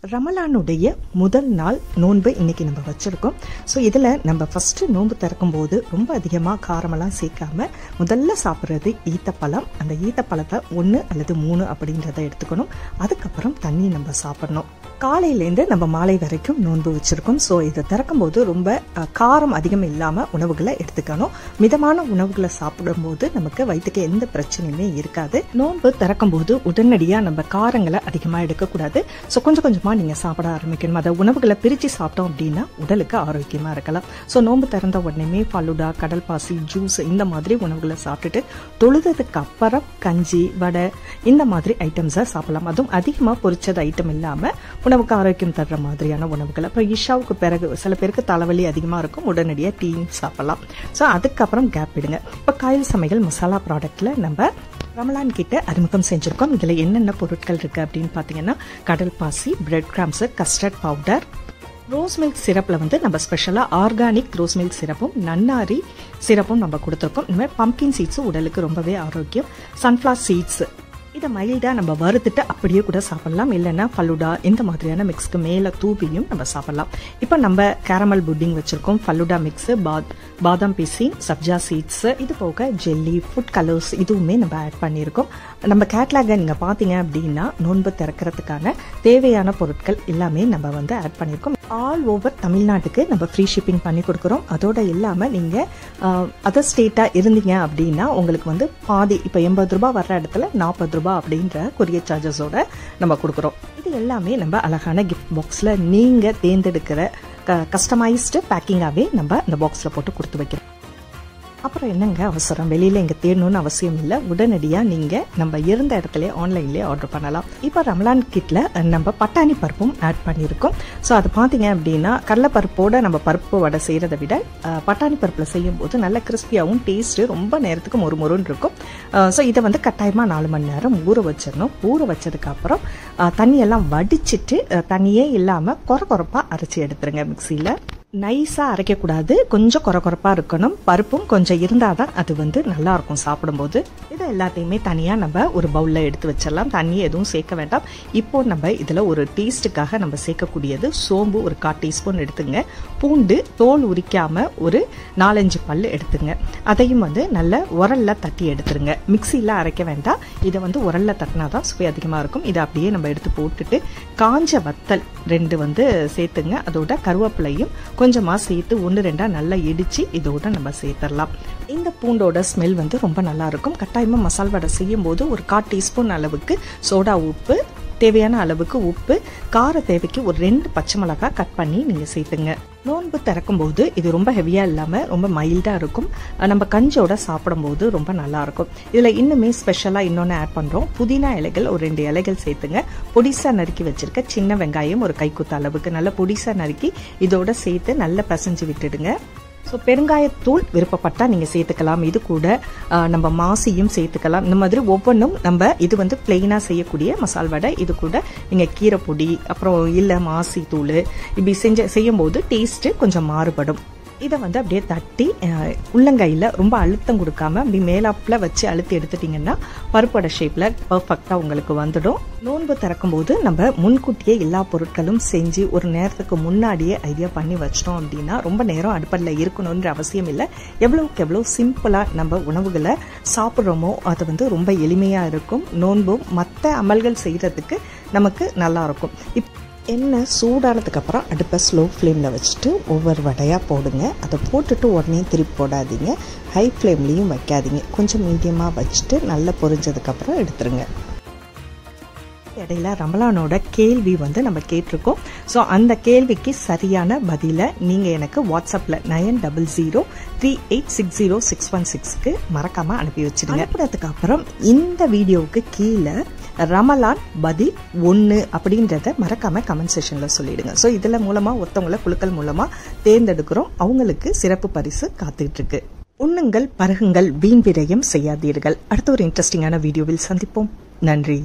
ரமலானுடைய முதல் நாள் நோன்பு இன்னைக்கு நம்ம வச்சிருக்கோம். ஸோ இதில் நம்ம ஃபர்ஸ்ட் நோன்பு திறக்கும் போது ரொம்ப அதிகமாக காரமெல்லாம் சேர்க்காம முதல்ல சாப்பிட்றது ஈத்தப்பழம். அந்த ஈத்தப்பழத்தை 1 அல்லது 3 அப்படின்றத எடுத்துக்கணும். அதுக்கப்புறம் தண்ணி நம்ம சாப்பிடணும். காலையிலேருந்து நம்ம மாலை வரைக்கும் நோன்பு வச்சிருக்கோம். ஸோ இதை திறக்கும் போது ரொம்ப காரம் அதிகம் இல்லாமல் உணவுகளை எடுத்துக்கணும். மிதமான உணவுகளை சாப்பிடும்போது நமக்கு வயிற்றுக்கு எந்த பிரச்சனையுமே இருக்காது. நோன்பு திறக்கும் போது உடனடியாக நம்ம காரங்களை அதிகமாக எடுக்கக்கூடாது. ஸோ கொஞ்சம் கொஞ்சமாக நீங்கள் சாப்பிட ஆரம்பிக்கணும். அதை உணவுகளை பிரித்து சாப்பிட்டோம் அப்படின்னா உடலுக்கு ஆரோக்கியமாக இருக்கலாம். ஸோ நோன்பு திறந்த உடனே ஃபலூடா, கடல் பாசி, ஜூஸ் இந்த மாதிரி உணவுகளை சாப்பிட்டுட்டு தொழுததுக்கு அப்புறம் கஞ்சி, வடை இந்த மாதிரி ஐட்டம்ஸை சாப்பிடலாம். அதுவும் அதிகமாக பொரிச்சது ஐட்டம் இல்லாமல் உணவுக்கு ஆரோக்கியம் தர்ற மாதிரியான உணவுகள். அப்புறம் இஷாவுக்கு பிறகு சில பேருக்கு தலைவலி அதிகமாக இருக்கும், உடனடியாக டீ சாப்பிடலாம். ஸோ அதுக்கப்புறம் கேப் விடுங்க. இப்போ காயல் சமையல் மசாலா ப்ராடக்ட்ல நம்ம ரமலான் கிட்ட அறிமுகம் செஞ்சிருக்கோம். இதில் என்னென்ன பொருட்கள் இருக்கு அப்படின்னு பார்த்தீங்கன்னா கடல் பாசி, bread crumbs, custard powder, rose milk சிரப்பில் வந்து நம்ம ஸ்பெஷலாக ஆர்கானிக் ரோஸ் மில்க் சிரப்பும் நன்னாரி சிரப்பும் நம்ம கொடுத்துருக்கோம். இந்த மாதிரி பம்கின் சீட்ஸும் உடலுக்கு ரொம்பவே ஆரோக்கியம். சன்ஃப்ளவர் சீட்ஸ் இதை மைல்டாக நம்ம வறுத்துட்டு அப்படியே கூட சாப்பிடலாம். இல்லைன்னா ஃபலூடா இந்த மாதிரியான மிக்ஸ்க்கு மேலே தூவியும் நம்ம சாப்பிடலாம். இப்போ நம்ம கேரமல் புட்டிங் வச்சுருக்கோம், ஃபலூடா மிக்ஸு, பாதாம் பிசின், சப்ஜா சீட்ஸ், இது போக ஜெல்லி, ஃபுட் கலர்ஸ் இதுவுமே நம்ம ஆட் பண்ணியிருக்கோம். நம்ம கேட்லாகை நீங்கள் பார்த்தீங்க அப்படின்னா நோன்பு திறக்கிறதுக்கான தேவையான பொருட்கள் எல்லாமே நம்ம வந்து ஆட் பண்ணியிருக்கோம். ஆல் ஓவர் தமிழ்நாட்டுக்கு நம்ம ஃப்ரீ ஷிப்பிங் பண்ணி கொடுக்குறோம். அதோட இல்லாமல் நீங்கள் அதர் ஸ்டேட்டாக இருந்தீங்க அப்படின்னா உங்களுக்கு வந்து பாதி, இப்போ 80 ரூபாய் வர்ற இடத்துல 40 ரூபாய் அப்படின்ற கொரியர் சார்ஜஸோட நம்ம கொடுக்குறோம். இது எல்லாமே நம்ம அழகான கிஃப்ட் பாக்ஸில் நீங்கள் தேர்ந்தெடுக்கிற கஸ்டமைஸ்டு பேக்கிங்காகவே நம்ம இந்த பாக்ஸில் போட்டு கொடுத்து வைக்கிறோம். அப்புறம் என்னங்க அவசரம், வெளியில் இங்கே தேடணும்னு அவசியம் இல்லை. உடனடியாக நீங்கள் நம்ம இருந்த இடத்துல ஆன்லைன்லேயே ஆர்டர் பண்ணலாம். இப்போ ரமலான் கிட்டில் நம்ம பட்டாணி பருப்பும் ஆட் பண்ணியிருக்கோம். ஸோ அது பார்த்தீங்க அப்படின்னா கடலைப்பருப்போடு நம்ம பருப்பு வடை செய்கிறத விட பட்டாணி பருப்பில் செய்யும்போது நல்ல கிறிஸ்பியாகவும் டேஸ்ட்டு ரொம்ப நேரத்துக்கு மொறுமொறுன்னு இருக்கும். ஸோ இதை வந்து கட்டாயமாக 4 மணி நேரம் ஊற வச்சிடணும். ஊற வச்சதுக்கப்புறம் தண்ணியெல்லாம் வடிச்சிட்டு தண்ணியே இல்லாமல் கொரப்பாக அரைச்சி எடுத்துருங்க. மிக்சியில் நைஸாக அரைக்கக்கூடாது, கொஞ்சம் கொரப்பாக இருக்கணும். பருப்பும் கொஞ்சம் இருந்தால் தான் அது வந்து நல்லாயிருக்கும் சாப்பிடும்போது. இதை எல்லாத்தையுமே தனியாக நம்ம ஒரு பவுலில் எடுத்து வச்சிடலாம். தண்ணி எதுவும் சேர்க்க வேண்டாம். இப்போ நம்ம இதில் ஒரு டேஸ்ட்டுக்காக நம்ம சேர்க்கக்கூடியது சோம்பு ஒரு 1/4 டீஸ்பூன் எடுத்துங்க. பூண்டு தோல் உரிக்காமல் ஒரு 4-5 பல் எடுத்துங்க. அதையும் வந்து நல்ல உரலில் தட்டி எடுத்துருங்க. மிக்சியில் அரைக்க வேண்டாம். இதை வந்து உரலில் தட்டினா தான் சுவை அதிகமாக இருக்கும். இதை அப்படியே நம்ம எடுத்து போட்டுட்டு காஞ்ச வத்தல் 2 வந்து சேர்த்துங்க. அதோட கருவேப்பிலையும் கொஞ்சமாக சேர்த்து 1-2 நல்லா இடித்து இதோட நம்ம சேர்த்துடலாம். இந்த பூண்டோட ஸ்மெல் வந்து ரொம்ப நல்லா இருக்கும். கட்டாயமாக மசால் வடை செய்யும் போது ஒரு 1/4 டீஸ்பூன் அளவுக்கு சோடா உப்பு, தேவையான அளவுக்கு உப்பு, கார தேவைக்கு ஒரு 2 பச்சை மிளகாய் கட் பண்ணி நீங்கள் சேர்த்துங்க. நோன்பு திறக்கும் போது இது ரொம்ப ஹெவியாக இல்லாமல் ரொம்ப மைல்டாக இருக்கும். நம்ம கஞ்சோட சாப்பிடும்போது ரொம்ப நல்லா இருக்கும். இதில் இன்னுமே ஸ்பெஷலாக இன்னொன்று ஆட் பண்ணுறோம். புதினா இலைகள் ஒரு 2 இலைகள் சேர்த்துங்க. பொடிசா நறுக்கி வச்சிருக்க சின்ன வெங்காயம் ஒரு கைக்குத்த அளவுக்கு நல்ல பொடிசா நறுக்கி இதோட சேர்த்து நல்லா பிசைஞ்சு விட்டுடுங்க. ஸோ பெருங்காயத்தூள் விருப்பப்பட்டால் நீங்கள் சேர்த்துக்கலாம். இது கூட நம்ம மாசியும் சேர்த்துக்கலாம். இந்த மாதிரி ஒவ்வொன்றும் நம்ம இது வந்து பிளெயினாக செய்யக்கூடிய மசால் வடை. இது கூட நீங்கள் கீரை பொடி அப்புறம் இல்லை மாசி தூள் இப்படி செய்யும்போது டேஸ்ட்டு கொஞ்சம் மாறுபடும். இதை வந்து அப்படியே தட்டி உள்ளங்கையில் ரொம்ப அழுத்தம் கொடுக்காம அப்படி மேலாப்பில் வச்சு அழுத்தி எடுத்துட்டிங்கன்னா பருப்போட ஷேப்பில் பர்ஃபெக்டாக உங்களுக்கு வந்துடும். நோன்பு திறக்கும் போது நம்ம முன்கூட்டியே எல்லா பொருட்களும் செஞ்சு ஒரு நேரத்துக்கு முன்னாடியே ஐடியா பண்ணி வச்சிட்டோம் அப்படின்னா ரொம்ப நேரம் அடுப்படில் இருக்கணுன்ற அவசியம் இல்லை. எவ்வளவுக்கு எவ்வளோ சிம்பிளாக நம்ம உணவுகளை சாப்பிட்றோமோ அது வந்து ரொம்ப எளிமையாக இருக்கும். நோன்பும் மற்ற அமல்கள் செய்கிறதுக்கு நமக்கு நல்லாயிருக்கும். எண்ணெய் சூடானதுக்கு அப்புறம் அடுப்பை ஸ்லோ ஃப்ளேமில் வச்சுட்டு ஒவ்வொரு வடையாக போடுங்க. அதை போட்டுட்டு உடனே திருப்பி போடாதீங்க. ஹை ஃப்ளேம்லேயும் வைக்காதீங்க. கொஞ்சம் மீடியமாக வச்சுட்டு நல்லா பொரிஞ்சதுக்கப்புறம் எடுத்துருங்க. இடையில ரமலானோட கேள்வி வந்து நம்ம கேட்டிருக்கோம். ஸோ அந்த கேள்விக்கு சரியான பதிலை நீங்கள் எனக்கு வாட்ஸ்அப்பில் 9030386066க்கு மறக்காமல் அனுப்பி வச்சுடுங்க. அனுப்புறதுக்கு அப்புறம் இந்த வீடியோவுக்கு கீழே ரமலான் பதில் 1 அப்படின்றத மறக்காம கமெண்ட் செக்ஷன்ல சொல்லிடுங்க. ஸோ இதில் மூலமாக ஒருத்தவங்களை குழுக்கள் மூலமாக தேர்ந்தெடுக்கிறோம். அவங்களுக்கு சிறப்பு பரிசு காத்துட்டு இருக்கு. உண்ணுங்கள், பருகுங்கள், வீண் விரயம் செய்யாதீர்கள். அடுத்த ஒரு இன்ட்ரெஸ்டிங்கான வீடியோவில் சந்திப்போம். நன்றி.